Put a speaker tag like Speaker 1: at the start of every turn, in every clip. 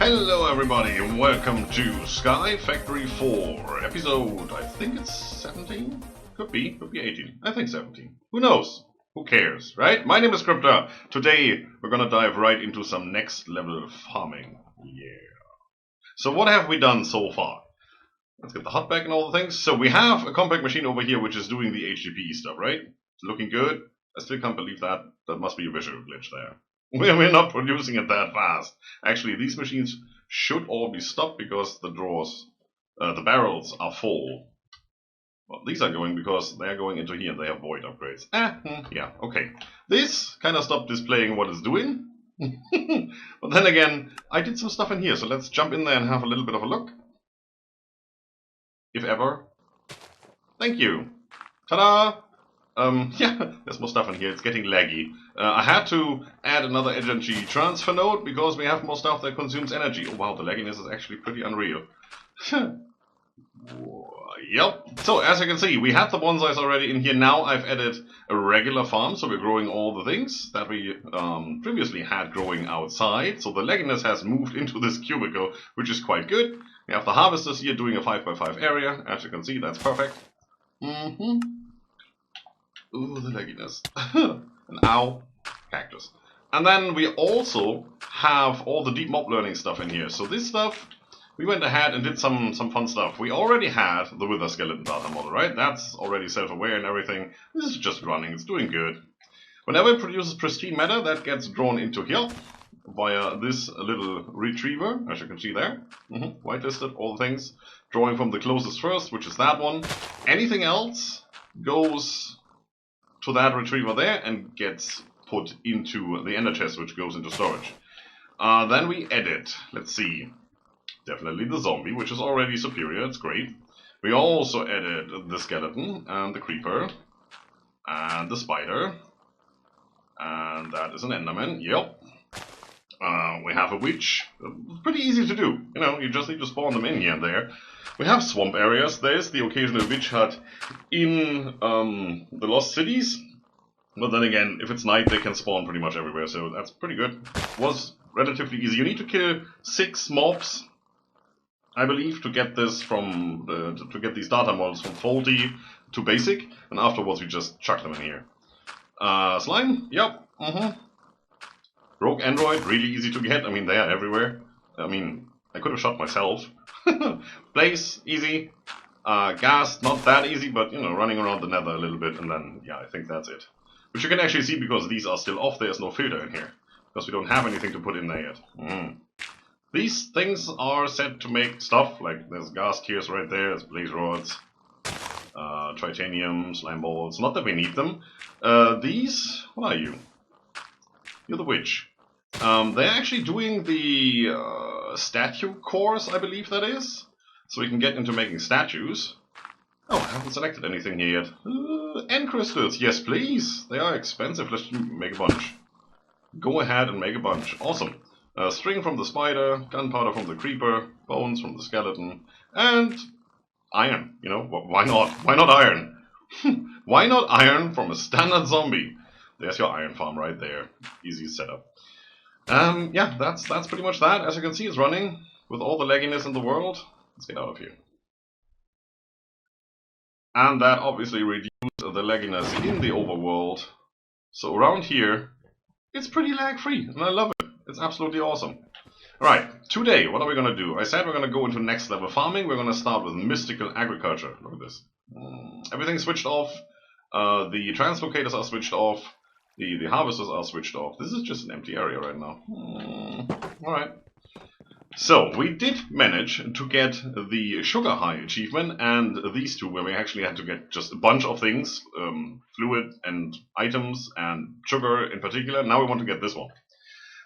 Speaker 1: Hello everybody and welcome to Sky Factory 4, episode, I think it's 17? Could be 18. I think 17. Who knows? Who cares, right? My name is Scryptar. Today we're gonna dive right into some next level farming. Yeah. So what have we done so far? Let's get the hot bag and all the things. So we have a compact machine over here which is doing the HTTP stuff, right? It's looking good. I still can't believe that. That must be a visual glitch there. We're not producing it that fast. Actually, these machines should all be stopped because the drawers, the barrels are full. Well, these are going because they're going into here and they have void upgrades. Yeah, okay. This kind of stopped displaying what it's doing. But then again, I did some stuff in here, so let's jump in there and have a little bit of a look. If ever. Thank you. Ta-da! Yeah, there's more stuff in here. It's getting laggy. I had to add another energy transfer node because we have more stuff that consumes energy. Oh wow, the lagginess is actually pretty unreal. Yep. So as you can see, we had the bonsais already in here. Now I've added a regular farm, so we're growing all the things that we previously had growing outside. So the lagginess has moved into this cubicle, which is quite good. We have the harvesters here doing a 5x5 area. As you can see, that's perfect. Ooh, the legginess. And ow, cactus. And then we also have all the deep mob learning stuff in here. So this stuff, we went ahead and did some fun stuff. We already had the wither skeleton data model, right? That's already self-aware and everything. This is just running, it's doing good. Whenever it produces pristine matter, that gets drawn into here via this little retriever, as you can see there. Whitelisted, all the things. Drawing from the closest first, which is that one. Anything else goes to that retriever there and gets put into the ender chest, which goes into storage. Then we edit, let's see, definitely the zombie, which is already superior, it's great. We also added the skeleton and the creeper and the spider, and that is an enderman, yep. We have a witch, pretty easy to do, you know, you just need to spawn them in here and there. We have swamp areas. There's the occasional witch hut in the Lost Cities. But then again, if it's night, they can spawn pretty much everywhere, so that's pretty good. Was relatively easy. You need to kill 6 mobs, I believe, to get this from to get these data models from faulty to basic, and afterwards we just chuck them in here. Slime, yep, Rogue android, really easy to get. I mean, they are everywhere. I mean, I could have shot myself. Blaze, easy. Gas, not that easy, but you know, running around the nether a little bit, and then yeah, I think that's it. Which you can actually see because these are still off. There's no filter in here because we don't have anything to put in there yet. These things are set to make stuff like there's gas tiers right there. There's blaze rods, titanium, slime balls. Not that we need them. These, what are you? You're the witch. They're actually doing the statue course, I believe that is. So we can get into making statues. Oh, I haven't selected anything here yet. End crystals, yes please. They are expensive, let's make a bunch. Go ahead and make a bunch. Awesome. String from the spider, gunpowder from the creeper, bones from the skeleton, and iron. You know, why not? Why not iron? Why not iron from a standard zombie? There's your iron farm right there. Easy setup. Yeah, that's pretty much that. As you can see, it's running with all the lagginess in the world. Let's get out of here. And that obviously reduced the lagginess in the overworld. So around here, it's pretty lag-free, and I love it. It's absolutely awesome. Alright, today, what are we going to do? I said we're going to go into next level farming. We're going to start with mystical agriculture. Look at this. Everything's switched off. The translocators are switched off. The harvesters are switched off. This is just an empty area right now. Alright. So, we did manage to get the sugar high achievement and these two where we actually had to get just a bunch of things. Fluid and items and sugar in particular. Now we want to get this one.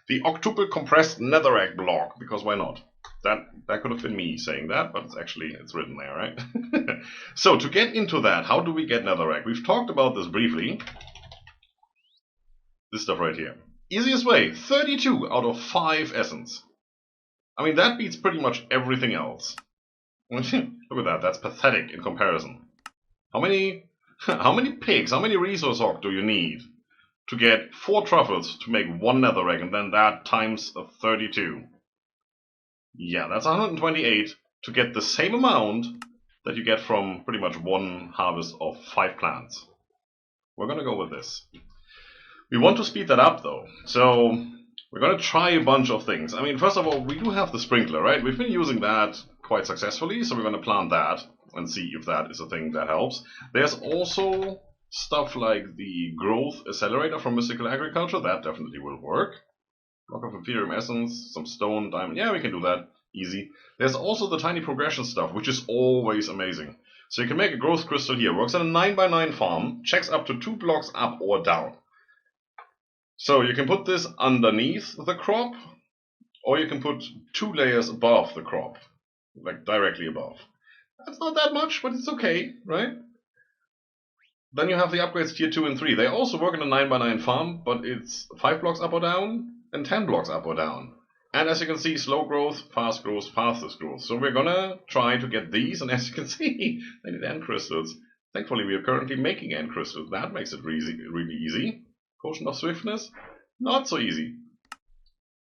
Speaker 1: The octuple compressed netherrack block, because why not? That could have been me saying that, but it's written there, right? So, to get into that, how do we get netherrack? We've talked about this briefly. This stuff right here. Easiest way, 32 out of 5 essence. I mean, that beats pretty much everything else. Look at that, that's pathetic in comparison. How many pigs, how many resource hog do you need to get 4 truffles to make 1 netherrack, and then that times 32? Yeah, that's 128 to get the same amount that you get from pretty much one harvest of 5 plants. We're gonna go with this. We want to speed that up though, so we're gonna try a bunch of things. I mean, first of all, we do have the sprinkler, right? We've been using that quite successfully, so we're gonna plant that and see if that is a thing that helps. There's also stuff like the growth accelerator from Mystical Agriculture, that definitely will work. Block of Ethereum Essence, some stone, diamond, yeah, we can do that, easy. There's also the tiny progression stuff, which is always amazing. So you can make a growth crystal here, works on a 9x9 farm, checks up to 2 blocks up or down. So you can put this underneath the crop, or you can put 2 layers above the crop, like directly above. That's not that much, but it's okay, right? Then you have the upgrades tier 2 and 3. They also work in a 9x9 farm, but it's 5 blocks up or down, and 10 blocks up or down. And as you can see, slow growth, fast growth, fastest growth. So we're gonna try to get these, and as you can see, they need end crystals. Thankfully, we are currently making end crystals. That makes it really easy. Potion of Swiftness, not so easy.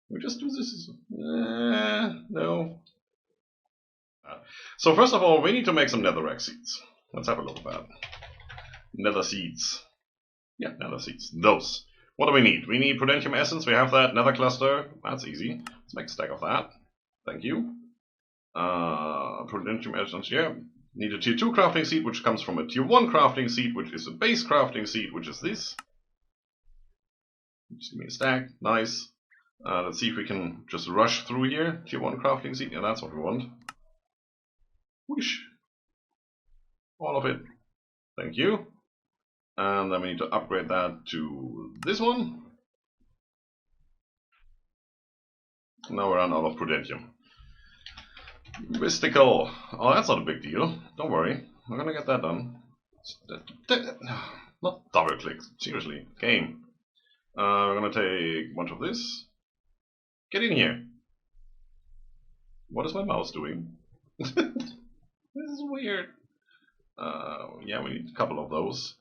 Speaker 1: We just do this. No. So first of all, we need to make some Netherrack Seats. Let's have a look at that. Nether Seeds. Yeah, Nether Seeds. Those. What do we need? We need Prudentium Essence, we have that. Nether Cluster, that's easy. Let's make a stack of that. Thank you. Prudentium Essence, yeah. Need a tier 2 crafting seed, which comes from a tier 1 crafting seed, which is a base crafting seed, which is this. Just give me a stack, nice. Let's see if we can just rush through here. Tier 1 crafting seed, yeah, that's what we want. Whoosh. All of it. Thank you. And then we need to upgrade that to this one. Now we're out of Prudentium. Mystical. Oh, that's not a big deal. Don't worry. We're gonna get that done. Not double clicks. Seriously. Game. We're gonna take a bunch of this. Get in here. What is my mouse doing? This is weird. Yeah, we need a couple of those.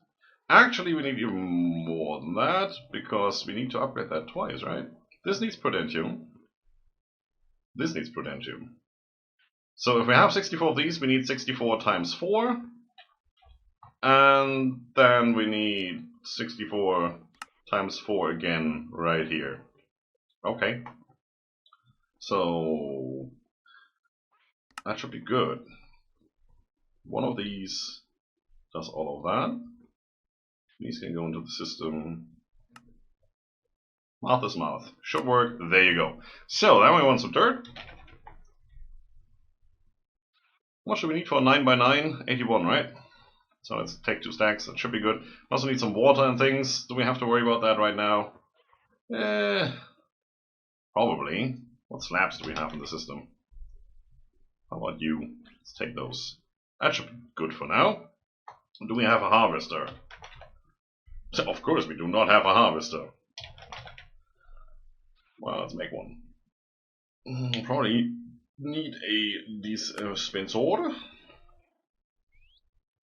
Speaker 1: Actually, we need even more than that, because we need to upgrade that twice, right? This needs Prudentium. This needs Prudentium. So if we have 64 of these, we need 64 times 4. And then we need 64 times 4 again right here. Okay. So that should be good. One of these does all of that. These can go into the system. Math is math. Should work. There you go. So then we want some dirt. What should we need for a 9x9? 81, right? So let's take 2 stacks. That should be good. Also need some water and things. Do we have to worry about that right now? Probably. What slabs do we have in the system? How about you? Let's take those. That should be good for now. Do we have a harvester? Of course we do not have a harvester. Well, let's make one. Probably need a dispenser.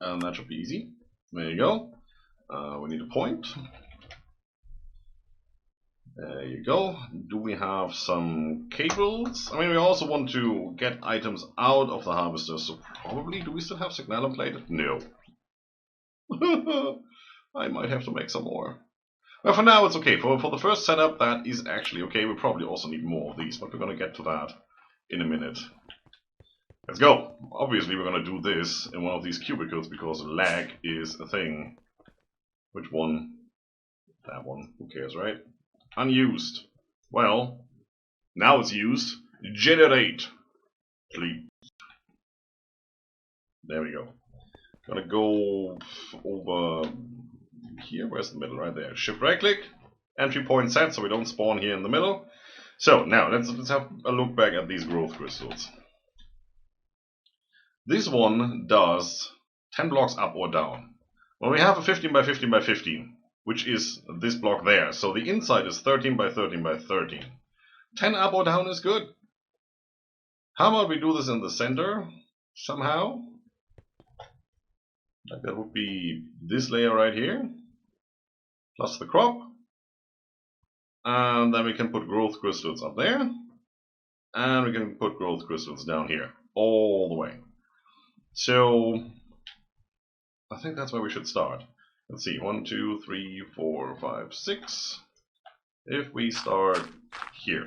Speaker 1: And that should be easy. There you go. We need a point. There you go. Do we have some cables? I mean, we also want to get items out of the harvester, so probably, do we still have signalum plated? No. I might have to make some more. Well, for now it's okay. For the first setup, that is actually okay. We probably also need more of these, but we're going to get to that in a minute. Let's go. Obviously, we're going to do this in one of these cubicles because lag is a thing. Which one? That one. Who cares, right? Unused. Well, now it's used. Generate. Please. There we go. Gonna go over here. Where's the middle? Right there. Shift right click. Entry point set so we don't spawn here in the middle. So now let's have a look back at these growth crystals. This one does 10 blocks up or down. Well, we have a 15 by 15 by 15, which is this block there. So the inside is 13 by 13 by 13. 10 up or down is good. How about we do this in the center somehow? Like that would be this layer right here, plus the crop. And then we can put growth crystals up there. And we can put growth crystals down here, all the way. So, I think that's where we should start. Let's see, 1, 2, 3, 4, 5, 6. If we start here.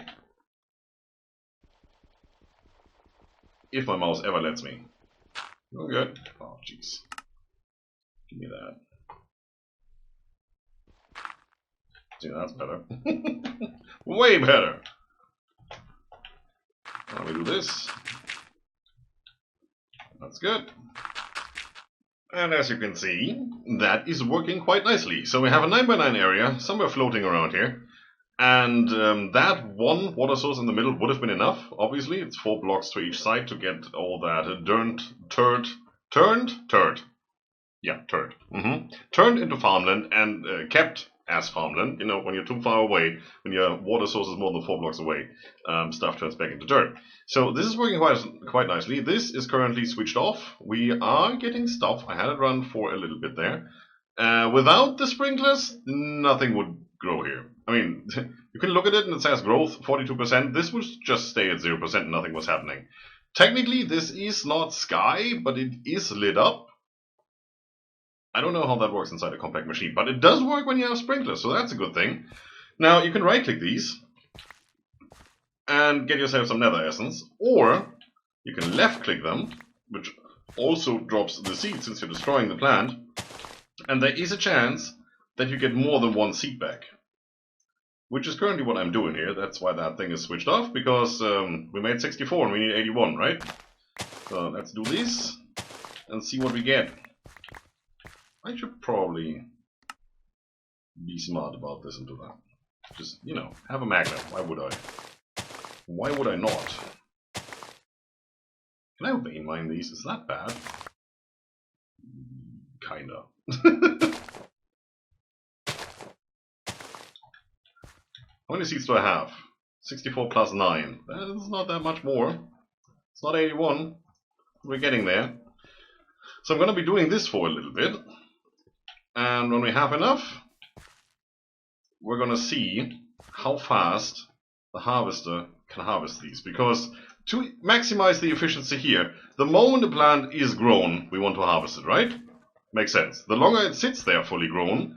Speaker 1: If my mouse ever lets me. Oh, good. Oh, jeez. Give me that. See, that's better. Way better! Let me do this. That's good. And as you can see, that is working quite nicely. So we have a 9x9 area, somewhere floating around here. And that one water source in the middle would have been enough, obviously. It's 4 blocks to each side to get all that turned into farmland and kept as farmland. You know, when you're too far away, when your water source is more than 4 blocks away, stuff turns back into dirt. So this is working quite nicely. This is currently switched off. We are getting stuff. I had it run for a little bit there. Without the sprinklers, nothing would grow here. I mean, you can look at it and it says growth 42%. This would just stay at 0%, nothing was happening. Technically, this is not sky, but it is lit up. I don't know how that works inside a compact machine, but it does work when you have sprinklers, so that's a good thing. Now, you can right-click these and get yourself some nether essence, or you can left-click them, which also drops the seed since you're destroying the plant, and there is a chance that you get more than 1 seed back. Which is currently what I'm doing here. That's why that thing is switched off, because we made 64 and we need 81, right? So let's do this and see what we get. I should probably be smart about this and do that. Just, you know, have a magnet. Why would I? Why would I not? Can I vein mine these? Is that bad? Kinda. How many seeds do I have? 64 plus 9. That's not that much more. It's not 81. We're getting there. So I'm going to be doing this for a little bit. And when we have enough, we're going to see how fast the harvester can harvest these. Because to maximize the efficiency here, the moment the plant is grown, we want to harvest it, right? Makes sense. The longer it sits there fully grown,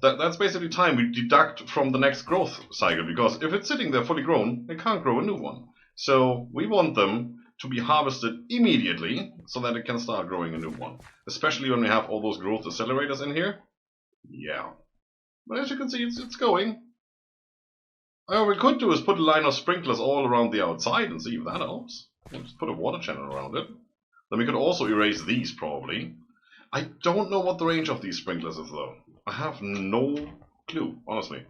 Speaker 1: that's basically time we deduct from the next growth cycle, because if it's sitting there fully grown, it can't grow a new one. So we want them to be harvested immediately so that it can start growing a new one. Especially when we have all those growth accelerators in here. Yeah. But as you can see, it's going. What we could do is put a line of sprinklers all around the outside and see if that helps. We'll just put a water channel around it. Then we could also erase these, probably. I don't know what the range of these sprinklers is, though. I have no clue, honestly.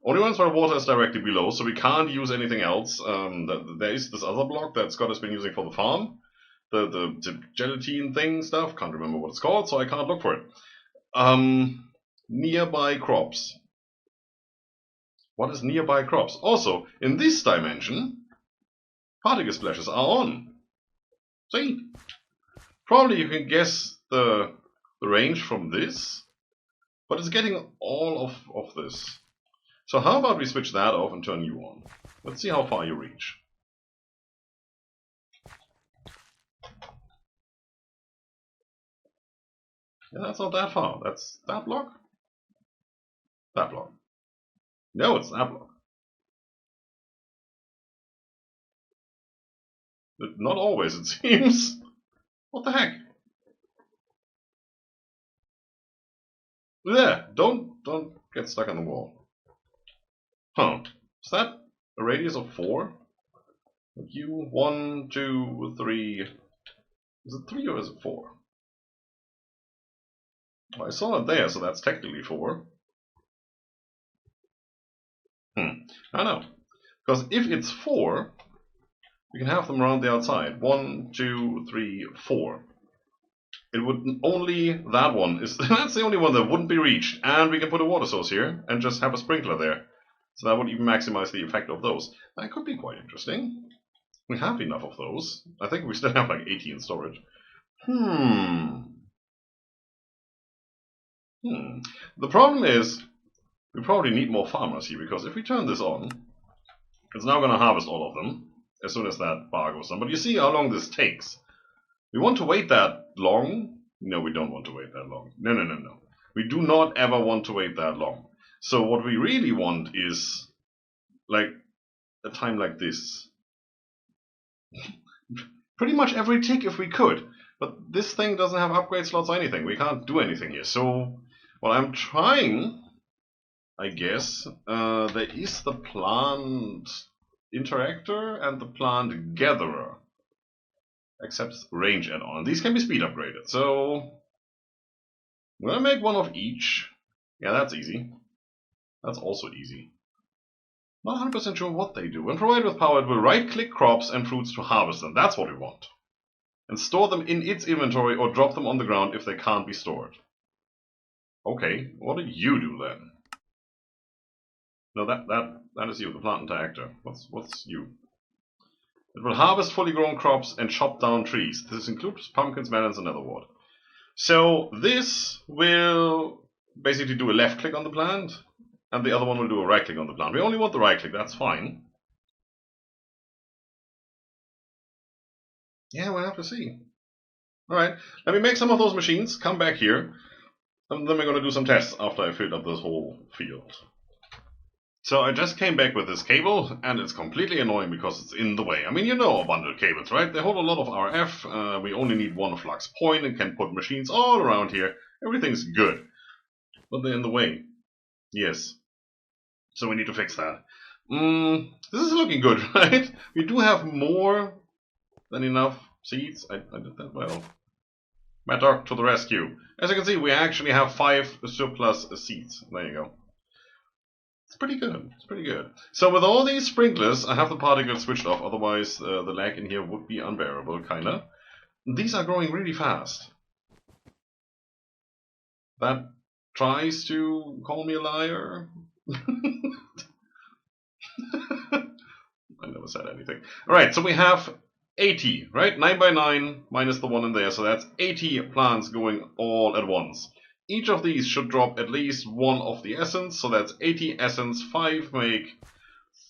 Speaker 1: Only ones where water is directly below, so we can't use anything else. There is this other block that Scott has been using for the farm. The gelatine thing stuff. Can't remember what it's called, so I can't look for it. Nearby crops. What is nearby crops? Also, in this dimension, particle splashes are on. See? Probably you can guess the range from this, but it's getting all of this. So how about we switch that off and turn you on? Let's see how far you reach. Yeah, that's not that far. That's that block? That block. No, it's that block. But not always, it seems. What the heck? There, don't get stuck on the wall. Huh. Is that a radius of 4? You 1, 2, 3. Is it 3 or is it 4? Well, I saw it there, so that's technically 4. I don't know. Because if it's 4, we can have them around the outside. 1, 2, 3, 4. It would only, that one is, that's the only one that wouldn't be reached. And we can put a water source here and just have a sprinkler there. So that would even maximize the effect of those. That could be quite interesting. We have enough of those. I think we still have like 80 in storage. The problem is, we probably need more farmers here, because if we turn this on, It's now going to harvest all of them as soon as that bar goes on. But you see how long this takes. We want to wait that long? No, we don't want to wait that long. No, no, no, no. We do not ever want to wait that long. So what we really want is like a time like this. Pretty much every tick if we could. But this thing doesn't have upgrade slots or anything. We can't do anything here. So what I'm trying, I guess, there is the plant interactor and the plant gatherer. Except range add-on. These can be speed upgraded. So I'm gonna make one of each. Yeah, that's easy. That's also easy. Not 100% sure what they do. When provided with power, it will right-click crops and fruits to harvest them. That's what we want. And store them in its inventory or drop them on the ground if they can't be stored. Okay, what do you do then? No, that is you, the plant interactor. What's you? It will harvest fully grown crops and chop down trees. This includes pumpkins, melons, and netherwort. So this will basically do a left click on the plant, and the other one will do a right click on the plant. We only want the right click, that's fine. Yeah, we'll have to see. Alright, let me make some of those machines, come back here, and then we're going to do some tests after I filled up this whole field. So I just came back with this cable, and it's completely annoying because it's in the way. I mean, you know bundled cables, right? They hold a lot of RF, we only need one flux point and can put machines all around here. Everything's good. But they're in the way. Yes. So we need to fix that. This is looking good, right? We do have more than enough seeds. I did that well. Mattock to the rescue. As you can see, we actually have 5 surplus seeds. There you go. It's pretty good. It's pretty good. So with all these sprinklers, I have the particles switched off. Otherwise, the lag in here would be unbearable, kinda. These are growing really fast. That tries to call me a liar. I never said anything. Alright, so we have 80, right? 9 by 9 minus the one in there. So that's 80 plants going all at once. Each of these should drop at least one of the essence, so that's 80 essence, 5 make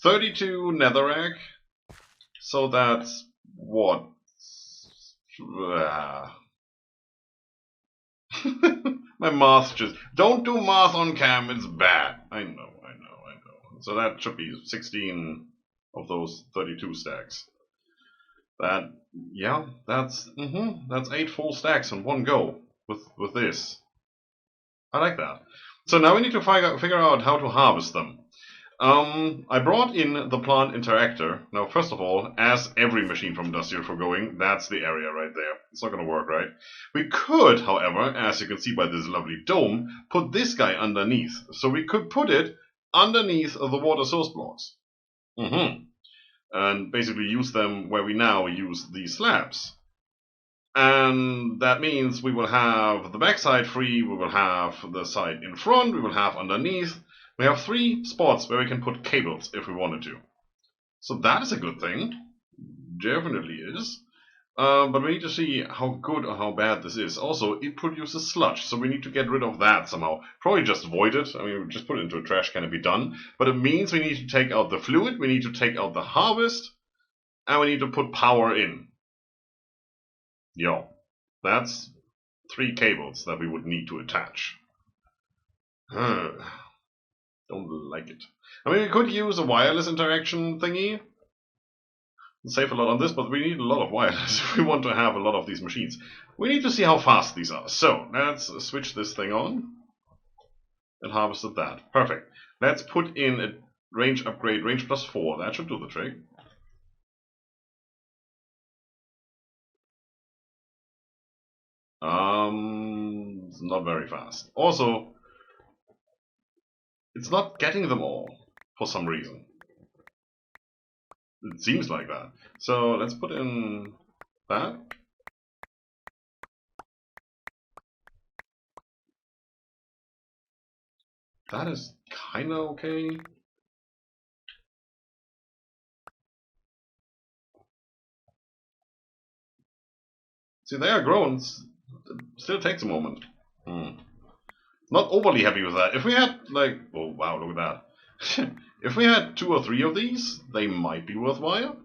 Speaker 1: 32 netherrack. So that's what? My math just... Don't do math on cam, it's bad. I know. So that should be 16 of those 32 stacks. That, yeah, that's 8 full stacks in one go with this. I like that. So now we need to figure out how to harvest them. I brought in the plant interactor. Now, first of all, as every machine from Industrial Foregoing, that's the area right there. It's not going to work, right? We could, however, as you can see by this lovely dome, put this guy underneath. So we could put it underneath the water source blocks. And basically use them where we now use these slabs. And that means we will have the backside free, we will have the side in front, we will have underneath. We have 3 spots where we can put cables if we wanted to. So that is a good thing. Definitely is. But we need to see how good or how bad this is. Also, it produces sludge, so we need to get rid of that somehow. Probably just void it. I mean, just put it into a trash can and be done. But it means we need to take out the fluid, we need to take out the harvest, and we need to put power in. Yo, that's 3 cables that we would need to attach. Don't like it. I mean, we could use a wireless interaction thingy. Save a lot on this, but we need a lot of wireless if we want to have a lot of these machines. We need to see how fast these are. So, let's switch this thing on. And harvested that. Perfect. Let's put in a range upgrade, range +4. That should do the trick. It's not very fast. Also, it's not getting them all for some reason. It seems like that. So let's put in that. That is kinda okay. See, they are grown. It still takes a moment. Not overly happy with that. If we had, like, oh wow, look at that. If we had 2 or 3 of these, they might be worthwhile.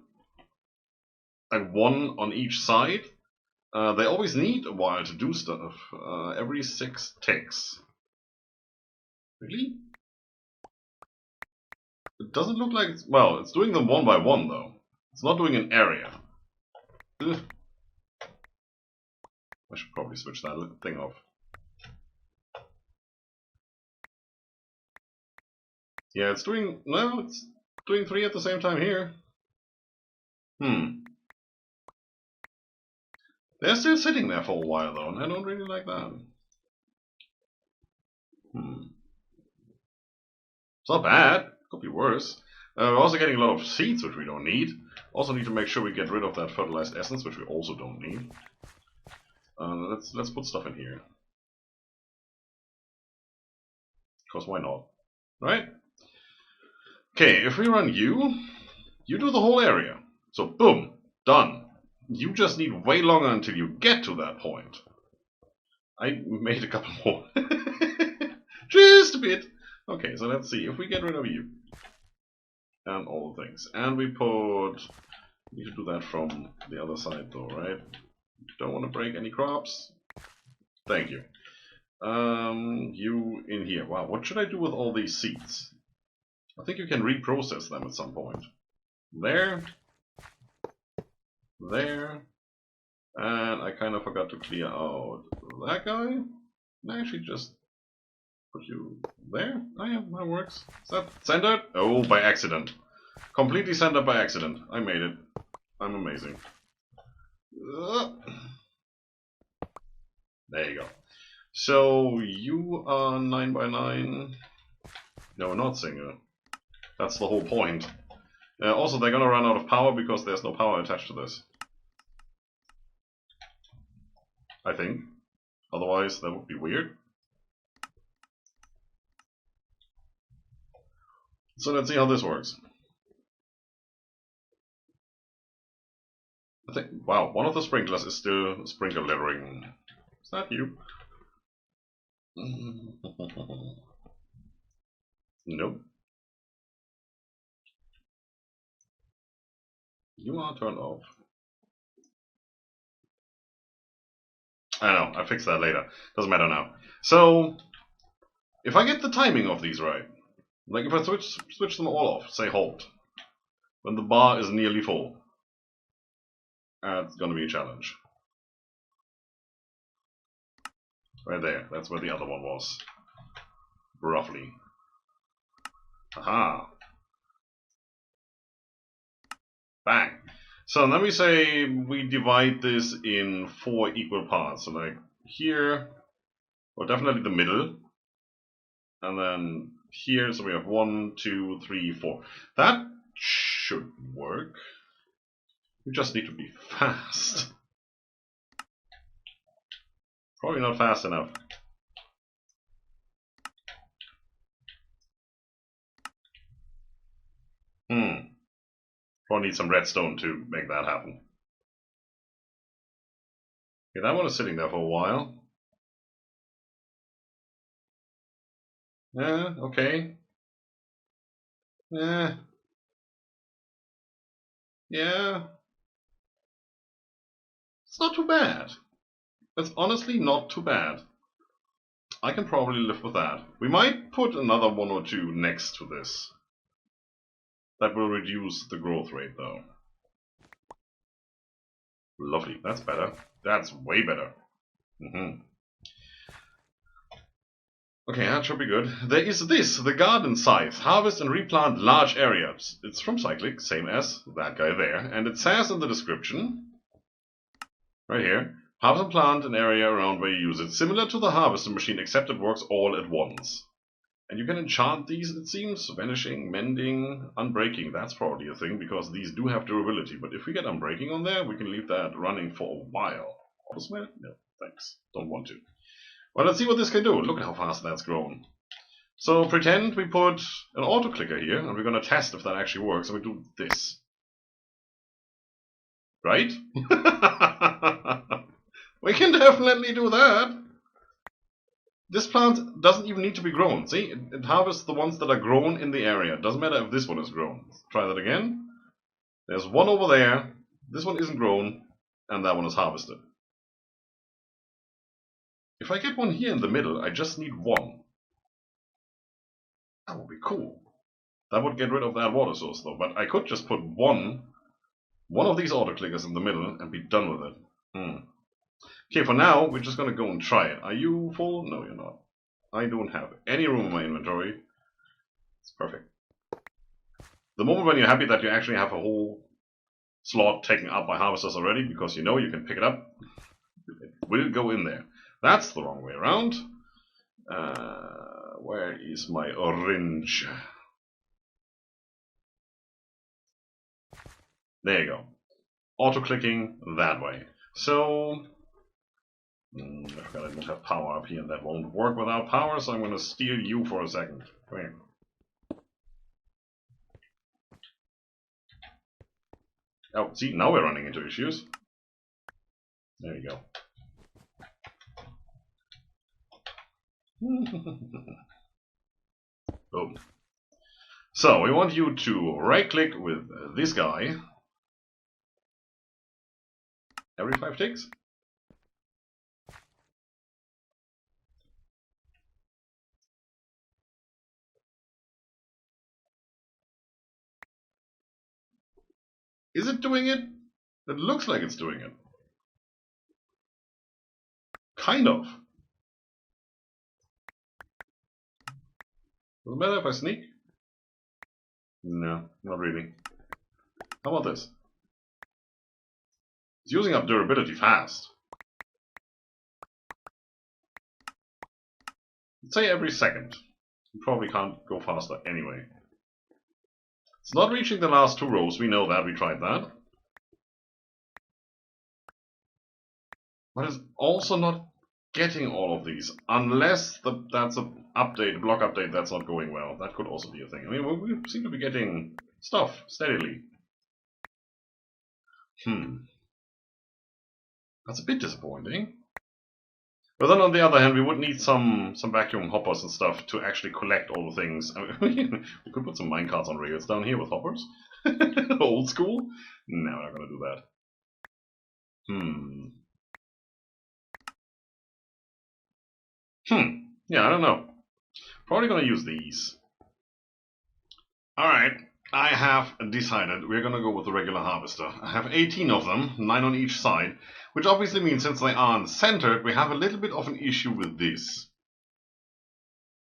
Speaker 1: Like 1 on each side. They always need a while to do stuff. Every 6 ticks. Really? It doesn't look like it's... Well, it's doing them 1 by 1 though. It's not doing an area. Ugh. I should probably switch that thing off. Yeah, it's doing... No, it's doing 3 at the same time here. They're still sitting there for a while though, and I don't really like that. It's not bad. Could be worse. We're also getting a lot of seeds, which we don't need. Also need to make sure we get rid of that fertilized essence, which we also don't need. Let's put stuff in here. Because why not? Right? Okay, if we run you do the whole area. So boom, done. You just need way longer until you get to that point. I made a couple more. Just a bit. Okay, so let's see. If we get rid of you. And all the things. And we put... We need to do that from the other side though, right? Don't want to break any crops. Thank you. You in here. Wow, what should I do with all these seeds? I think you can reprocess them at some point. There. There. And I kind of forgot to clear out that guy. I actually just put you there. Oh yeah, that works. Is that centered? Oh, by accident. Completely centered by accident. I made it. I'm amazing. There you go. So you are 9 by 9. No, not single. That's the whole point. Also, they're gonna run out of power because there's no power attached to this. I think. Otherwise, that would be weird. So let's see how this works. I think, wow, one of the sprinklers is still sprinkler lettering. Is that you? Nope. You are turned off. I know, I fix that later. Doesn't matter now. So, if I get the timing of these right, like if I switch them all off, say halt, when the bar is nearly full, that's gonna be a challenge. Right there, that's where the other one was. Roughly. Aha. Bang. So then we say we divide this in 4 equal parts. So like here, or definitely the middle. And then here, so we have 1, 2, 3, 4. That should work. We just need to be fast. Probably not fast enough. Probably need some redstone to make that happen. Okay, that one is sitting there for a while. Yeah, okay. Yeah. Yeah. It's not too bad. It's honestly not too bad. I can probably live with that. We might put another 1 or 2 next to this. That will reduce the growth rate though. Lovely, that's better. That's way better. Okay, that should be good. There is this, the garden scythe. Harvest and replant large areas. It's from Cyclic, same as that guy there. And it says in the description, right here, harvest and plant an area around where you use it. Similar to the harvester machine, except it works all at once. And you can enchant these, it seems. Vanishing, mending, unbreaking. That's probably a thing, because these do have durability. But if we get unbreaking on there, we can leave that running for a while. Auto smelt? No, thanks. Don't want to. Well, let's see what this can do. Look at how fast that's grown. So pretend we put an auto clicker here, and we're going to test if that actually works. And we do this. Right? We can definitely do that. This plant doesn't even need to be grown. See, it harvests the ones that are grown in the area. It doesn't matter if this one is grown. Let's try that again. There's one over there. This one isn't grown, and that one is harvested. If I get one here in the middle, I just need one. That would be cool. That would get rid of that water source though, but I could just put one of these auto clickers in the middle and be done with it. Okay, for now, we're just gonna go and try it. Are you full? No, you're not. I don't have any room in my inventory. It's perfect. The moment when you're happy that you actually have a whole slot taken up by harvesters already, because you know you can pick it up, it will go in there. That's the wrong way around. Where is my orange? There you go. Auto-clicking that way. So, I forgot I don't have power up here, and that won't work without power, so I'm going to steal you for a second. Come here. Oh, see, now we're running into issues. There you go. Boom. So, we want you to right-click with this guy. Every 5 ticks? Is it doing it? It looks like it's doing it. Kind of. Does it matter if I sneak? No, not really. How about this? It's using up durability fast. Let's say every second. You probably can't go faster anyway. It's not reaching the last 2 rows, we know that, we tried that. But it's also not getting all of these, unless that's an update, block update that's not going well. That could also be a thing. I mean, we seem to be getting stuff steadily. That's a bit disappointing. But then on the other hand, we would need some vacuum hoppers and stuff to actually collect all the things. I mean, we could put some minecarts on rails down here with hoppers. Old school? No, we're not gonna do that. Yeah, I don't know. Probably gonna use these. Alright, I have decided we're gonna go with the regular harvester. I have 18 of them, 9 on each side, which obviously means since they aren't centered, we have a little bit of an issue with this.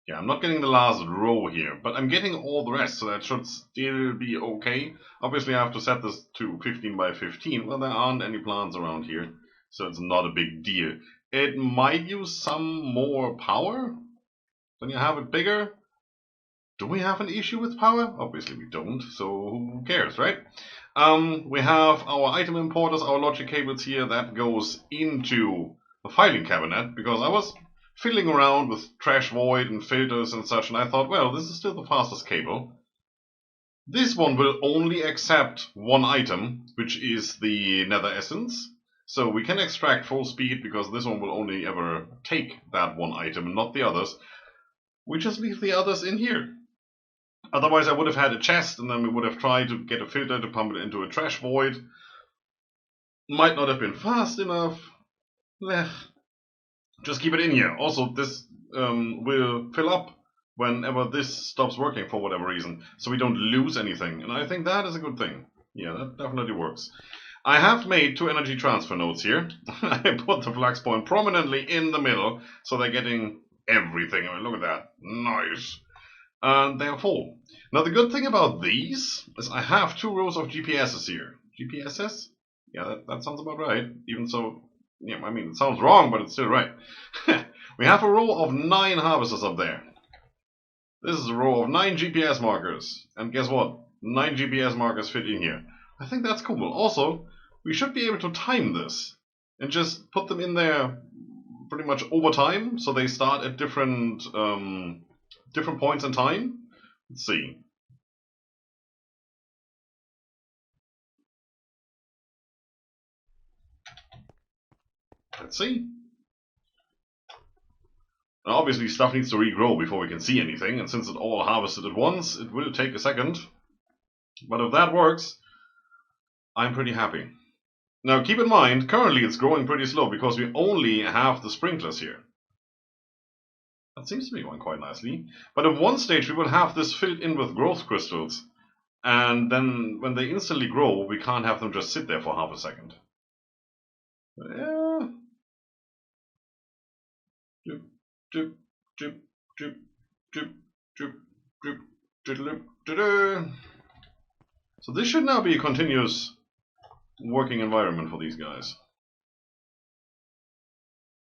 Speaker 1: Yeah, I'm not getting the last row here, but I'm getting all the rest, so that should still be okay. Obviously I have to set this to 15 by 15, well there aren't any plants around here, so it's not a big deal. It might use some more power when you have it bigger. Do we have an issue with power? Obviously we don't, so who cares, right? We have our item importers, our logic cables here, that goes into the filing cabinet, because I was fiddling around with trash void and filters and such, and I thought, well, this is still the fastest cable. This one will only accept one item, which is the nether essence, so we can extract full speed, because this one will only ever take that one item and not the others. We just leave the others in here. Otherwise I would have had a chest, and then we would have tried to get a filter to pump it into a trash void. Might not have been fast enough. Just keep it in here. Also, this will fill up whenever this stops working for whatever reason, so we don't lose anything. And I think that is a good thing. Yeah, that definitely works. I have made 2 energy transfer nodes here. I put the flux point prominently in the middle, so they're getting everything. I mean, look at that. Nice. And they're full. Now the good thing about these is I have 2 rows of GPSs here. GPSs? Yeah, that sounds about right. Even so, yeah, I mean, it sounds wrong, but it's still right. We have a row of 9 harvesters up there. This is a row of 9 GPS markers. And guess what? 9 GPS markers fit in here. I think that's cool. Also, we should be able to time this and just put them in there pretty much over time, so they start at different points in time. Let's see. Let's see. And obviously stuff needs to regrow before we can see anything, and since it's all harvested at once, it will take a second. But if that works, I'm pretty happy. Now keep in mind, currently it's growing pretty slow because we only have the sprinklers here. That seems to be going quite nicely. But at one stage we will have this filled in with growth crystals. And then when they instantly grow, we can't have them just sit there for half a second. Yeah. Doop, doop, doop, doop, doop, doop, doop, doop, doop. So this should now be a continuous working environment for these guys.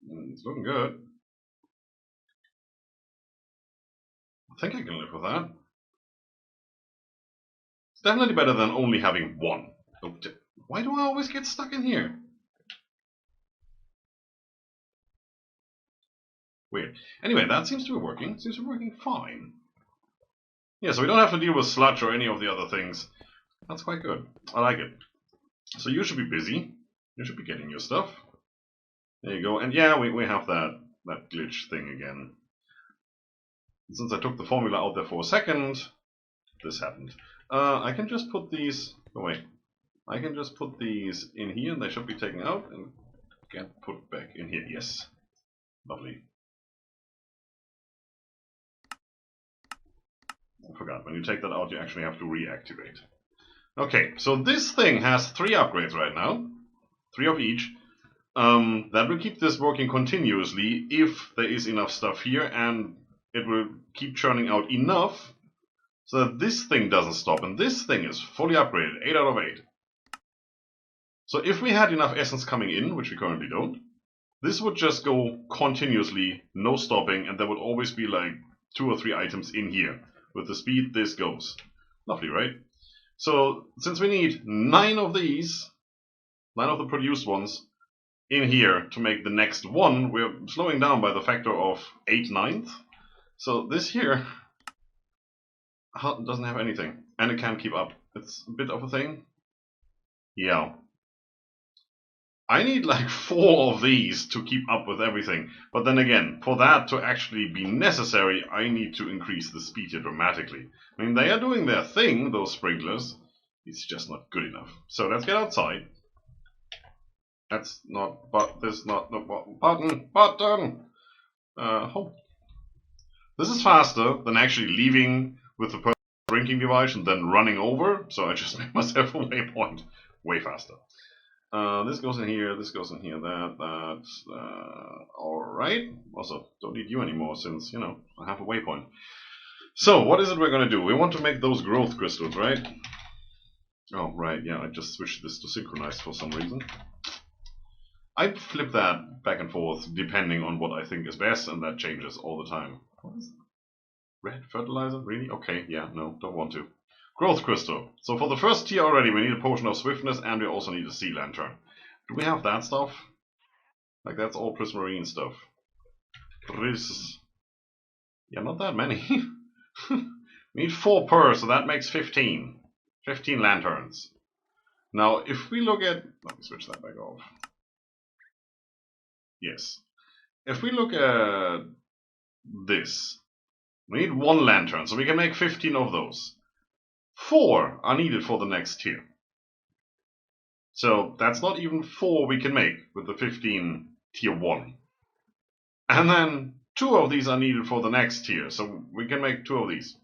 Speaker 1: It's looking good. I think I can live with that. It's definitely better than only having one. Why do I always get stuck in here? Weird. Anyway, that seems to be working. Seems to be working fine. Yeah, so we don't have to deal with sludge or any of the other things. That's quite good. I like it. So you should be busy. You should be getting your stuff. There you go. And yeah, we have that glitch thing again. Since I took the formula out there for a second, this happened. I can just put these... Oh wait. I can just put these in here and they should be taken out and get put back in here. Yes. Lovely. I forgot, when you take that out you actually have to reactivate. Okay, so this thing has 3 upgrades right now. 3 of each. That will keep this working continuously if there is enough stuff here, and it will keep churning out enough so that this thing doesn't stop, and this thing is fully upgraded, 8 out of 8. So if we had enough essence coming in, which we currently don't, this would just go continuously, no stopping, and there would always be like 2 or 3 items in here. With the speed this goes. Lovely, right? So since we need 9 of these, 9 of the produced ones, in here to make the next one, we're slowing down by the factor of 8/9. So this here doesn't have anything, and it can't keep up. It's a bit of a thing. Yeah. I need like 4 of these to keep up with everything. But then again, for that to actually be necessary, I need to increase the speed here dramatically. I mean, they are doing their thing, those sprinklers. It's just not good enough. So let's get outside. That's not, but this not the button. Home. This is faster than actually leaving with the personal drinking device and then running over. So I just made myself a waypoint. Way faster. This goes in here, this goes in here, that's alright. Also, don't need you anymore since, you know, I have a waypoint. So, what is it we're gonna do? We want to make those growth crystals, right? Oh, right, yeah, I just switched this to synchronized for some reason. I flip that back and forth depending on what I think is best, and that changes all the time. What is that? Red fertilizer? Really? Okay, yeah, no, don't want to. Growth crystal. So for the first tier already, we need a potion of swiftness, and we also need a sea lantern. Do we have that stuff? Like, that's all prismarine stuff. Yeah, not that many. We need 4 per, so that makes 15. 15 lanterns. Now, if we look at... Let me switch that back off. Yes. If we look at this, we need 1 lantern, so we can make 15 of those. 4 are needed for the next tier. So that's not even 4 we can make with the 15 tier 1. And then 2 of these are needed for the next tier, so we can make 2 of these.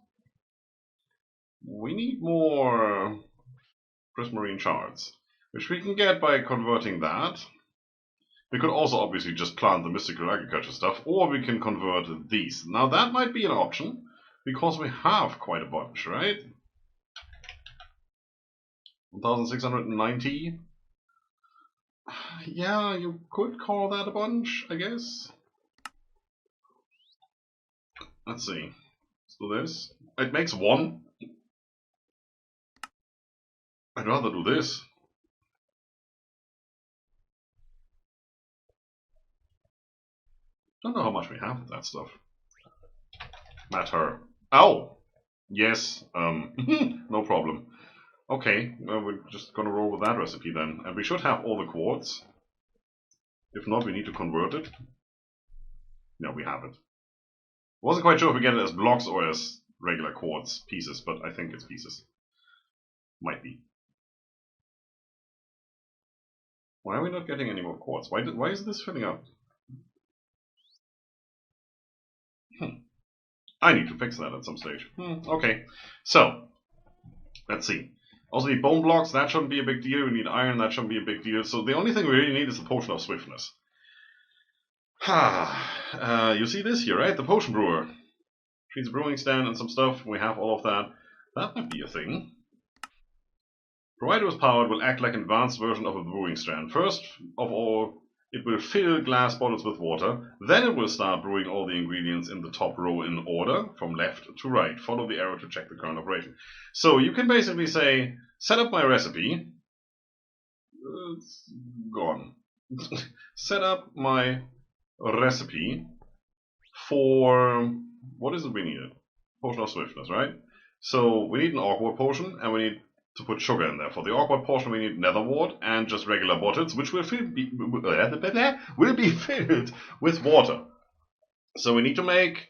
Speaker 1: We need more prismarine shards, which we can get by converting that. We could also obviously just plant the mystical agriculture stuff, or we can convert these. Now that might be an option, because we have quite a bunch, right? 1690. Yeah, you could call that a bunch, I guess. Let's see. Let's do this. It makes 1. I'd rather do this. Don't know how much we have of that stuff. Matter. Ow! Yes, no problem. Okay, well, we're just gonna roll with that recipe then. And we should have all the quartz. If not, we need to convert it. No, we have it. Wasn't quite sure if we get it as blocks or as regular quartz pieces, but I think it's pieces. Might be. Why are we not getting any more quartz? Why is this filling up? I need to fix that at some stage. Okay, so let's see. Also need bone blocks, that shouldn't be a big deal. We need iron, that shouldn't be a big deal. So the only thing we really need is the potion of swiftness. You see this here, right? The potion brewer. Treats a brewing stand and some stuff. We have all of that. That might be a thing. Provided with power, it will act like an advanced version of a brewing stand. First of all, it will fill glass bottles with water. Then it will start brewing all the ingredients in the top row in order, from left to right. Follow the arrow to check the current operation. So you can basically say, set up my recipe. It's gone. Set up my recipe for... what is it we needed? Potion of swiftness, right? So we need an awkward potion, and we need to put sugar in there. For the awkward potion, we need netherwart and just regular bottles, which will be filled with water. So we need to make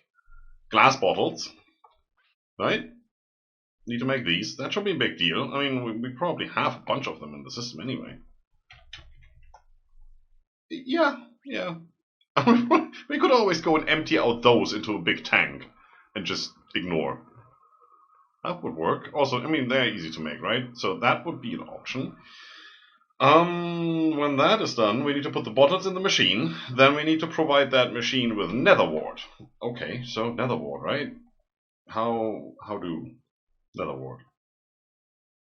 Speaker 1: glass bottles, right? Need to make these. That should be a big deal. I mean, we probably have a bunch of them in the system anyway. Yeah. We could always go and empty out those into a big tank and just ignore. That would work. Also, I mean, they're easy to make, right? So that would be an option. When that is done, we need to put the bottles in the machine. Then we need to provide that machine with netherwart. Okay, so netherwart, right? How do netherwart?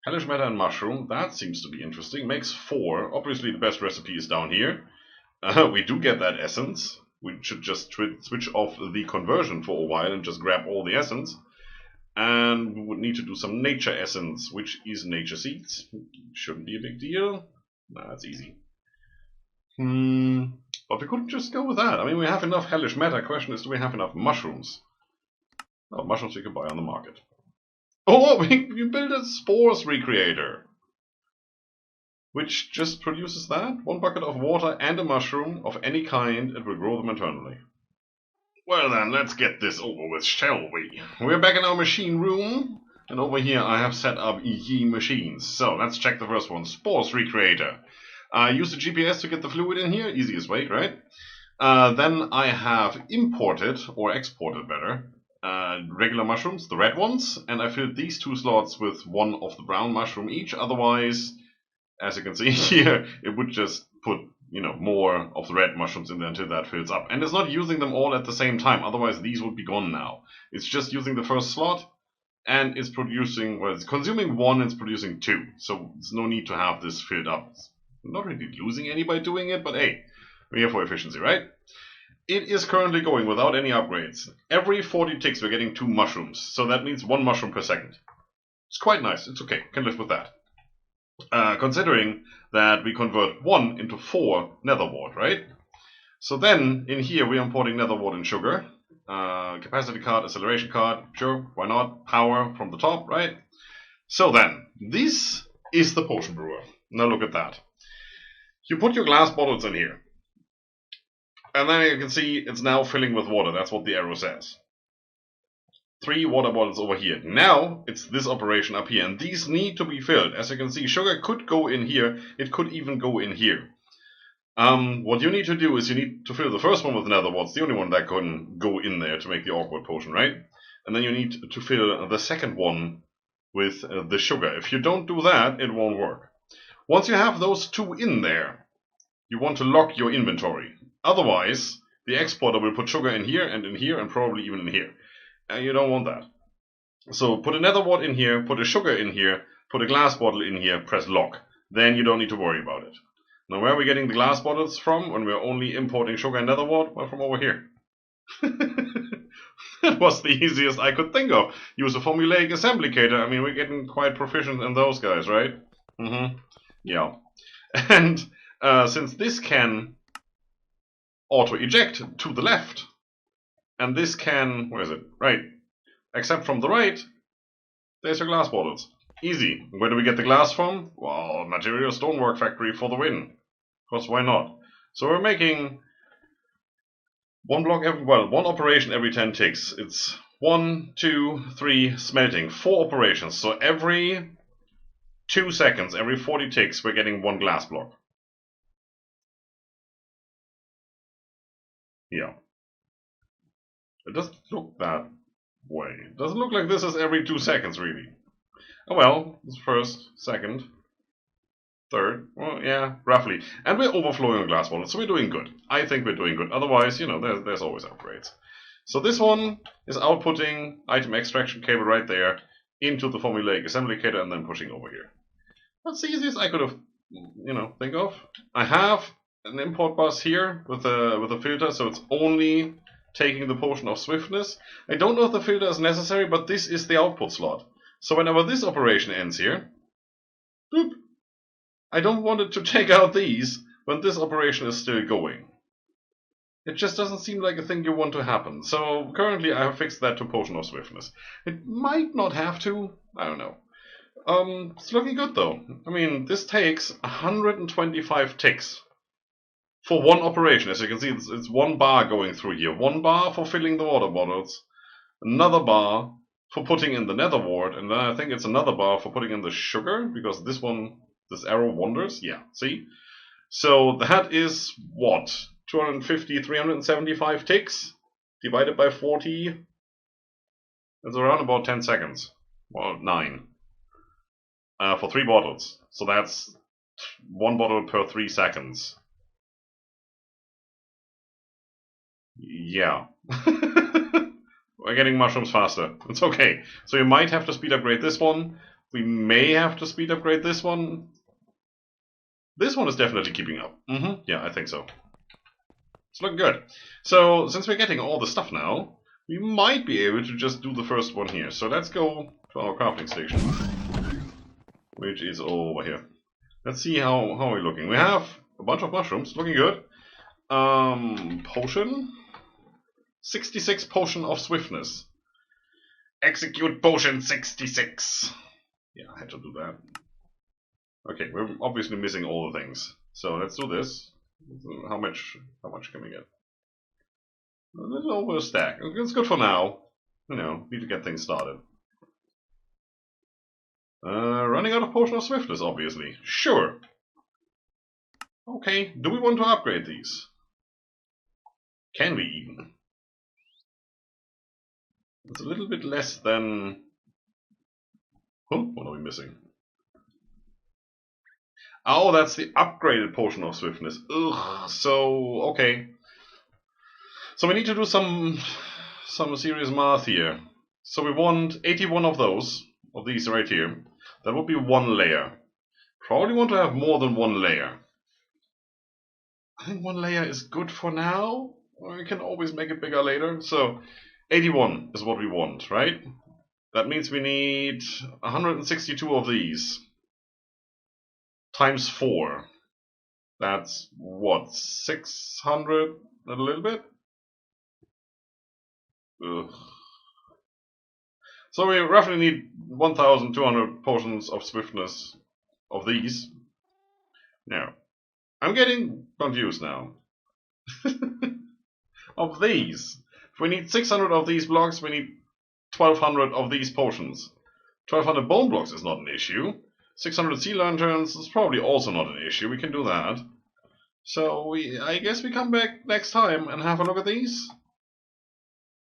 Speaker 1: Hellish matter and mushroom. That seems to be interesting. Makes 4. Obviously, the best recipe is down here. We do get that essence. We should just switch off the conversion for a while and just grab all the essence. And we would need to do some nature essence, which is nature seeds. Shouldn't be a big deal. Nah, that's easy. But we couldn't just go with that. I mean, we have enough hellish matter. Question is, do we have enough mushrooms? Oh, mushrooms we can buy on the market. Oh, we built a spores recreator, which just produces that. 1 bucket of water and a mushroom of any kind. It will grow them internally. Well then, let's get this over with, shall we? We're back in our machine room, and over here I have set up ye machines. So let's check the first one, Spores Recreator. Use the GPS to get the fluid in here, easiest way, right? Then I have imported, or exported better, regular mushrooms, the red ones, and I filled these 2 slots with 1 of the brown mushroom each. Otherwise, as you can see here, it would just put, you know, more of the red mushrooms in there until that fills up. And it's not using them all at the same time, otherwise these would be gone now. It's just using the first slot, and it's producing, well, it's consuming 1 and it's producing 2. So there's no need to have this filled up. It's not really losing any by doing it, but hey, we're here for efficiency, right? It is currently going without any upgrades. Every 40 ticks we're getting 2 mushrooms, so that means 1 mushroom per second. It's quite nice, it's okay, can live with that. Considering that we convert 1 into 4 netherwart, right? So then, in here we are importing netherwart and sugar. Capacity card, acceleration card, sure, why not? Power from the top, right? So then, this is the potion brewer. Now look at that. You put your glass bottles in here. And then you can see it's now filling with water, that's what the arrow says. 3 water bottles over here. Now it's this operation up here, and these need to be filled. As you can see, sugar could go in here, it could even go in here. What you need to do is you need to fill the first one with netherwart, the only one that can go in there to make the awkward potion, right? And then you need to fill the second one with the sugar. If you don't do that, it won't work. Once you have those 2 in there, you want to lock your inventory. Otherwise, the exporter will put sugar in here and probably even in here. And you don't want that. So put a netherwart in here, put a sugar in here, put a glass bottle in here, press lock. Then you don't need to worry about it. Now where are we getting the glass bottles from when we're only importing sugar and netherwart? Well, from over here. That was the easiest I could think of. Use a formulaic assemblycator. I mean, we're getting quite proficient in those guys, right? Yeah. And since this can auto-eject to the left, and this can, where is it? Right. Except from the right, there's your glass bottles. Easy. Where do we get the glass from? Well, Material Stonework Factory for the win. Because why not? So we're making One block every, well, one operation every 10 ticks. It's 1, 2, 3 smelting. 4 operations. So every 2 seconds, every 40 ticks, we're getting 1 glass block. Yeah. It doesn't look that way. It doesn't look like this is every 2 seconds, really. Oh well, it's first, second, third. Well, yeah, roughly. And we're overflowing on glass bottles, so we're doing good. I think we're doing good. Otherwise, you know, there's always upgrades. So this one is outputting item extraction cable right there into the formulaic assemblycator and then pushing over here. That's the easiest I could have, you know, think of. I have an import bus here with a filter, so it's only taking the potion of swiftness. I don't know if the filter is necessary, but this is the output slot. So whenever this operation ends here, boop, I don't want it to take out these when this operation is still going. It just doesn't seem like a thing you want to happen. So currently I have fixed that to potion of swiftness. It might not have to, I don't know. It's looking good though. I mean, this takes 125 ticks for one operation. As you can see, it's 1 bar going through here. 1 bar for filling the water bottles, another bar for putting in the netherwart, and then I think it's another bar for putting in the sugar, because this one, this arrow wanders. Yeah, see? So that is what? 250, 375 ticks divided by 40. That's around about 10 seconds. Well, 9. For 3 bottles. So that's 1 bottle per 3 seconds. Yeah. We're getting mushrooms faster. It's okay. So you might have to speed upgrade this one. We may have to speed upgrade this one. This one is definitely keeping up. Yeah, I think so. It's looking good. So, since we're getting all the stuff now, we might be able to just do the first one here. So let's go to our crafting station, which is over here. Let's see how we're looking. We have a bunch of mushrooms, looking good. Potion. 66 potion of swiftness. Execute potion 66. Yeah, I had to do that. Okay, we're obviously missing all the things. So let's do this. How much can we get? A little over a stack. It's good for now. You know, need to get things started. Running out of potion of swiftness, obviously. Sure. Okay, do we want to upgrade these? Can we even? It's a little bit less than... Huh? What are we missing? Oh, that's the upgraded potion of swiftness. Ugh, so, okay. So we need to do some serious math here. So we want 81 of these right here. That would be 1 layer. Probably want to have more than 1 layer. I think 1 layer is good for now. We can always make it bigger later. So 81 is what we want, right? That means we need 162 of these. Times 4. That's what? 600 and a little bit? Ugh. So we roughly need 1,200 potions of swiftness of these. Now, I'm getting confused now. Of these. If we need 600 of these blocks, we need 1,200 of these potions. 1,200 bone blocks is not an issue. 600 sea lanterns is probably also not an issue. We can do that. So I guess we come back next time and have a look at these.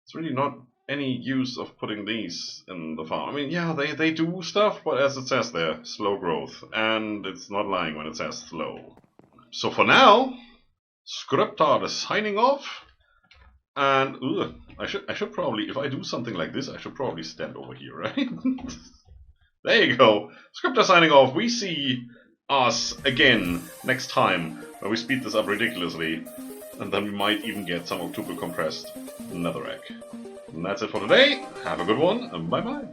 Speaker 1: It's really not any use of putting these in the farm. I mean, yeah, they do stuff, but as it says there, slow growth. And it's not lying when it says slow. So for now, Scryptar is signing off. And I should probably, if I do something like this, I should probably stand over here, right? There you go. Scryptar signing off. We see us again next time when we speed this up ridiculously. And then we might even get some octuple compressed netherrack. And that's it for today. Have a good one, and bye bye.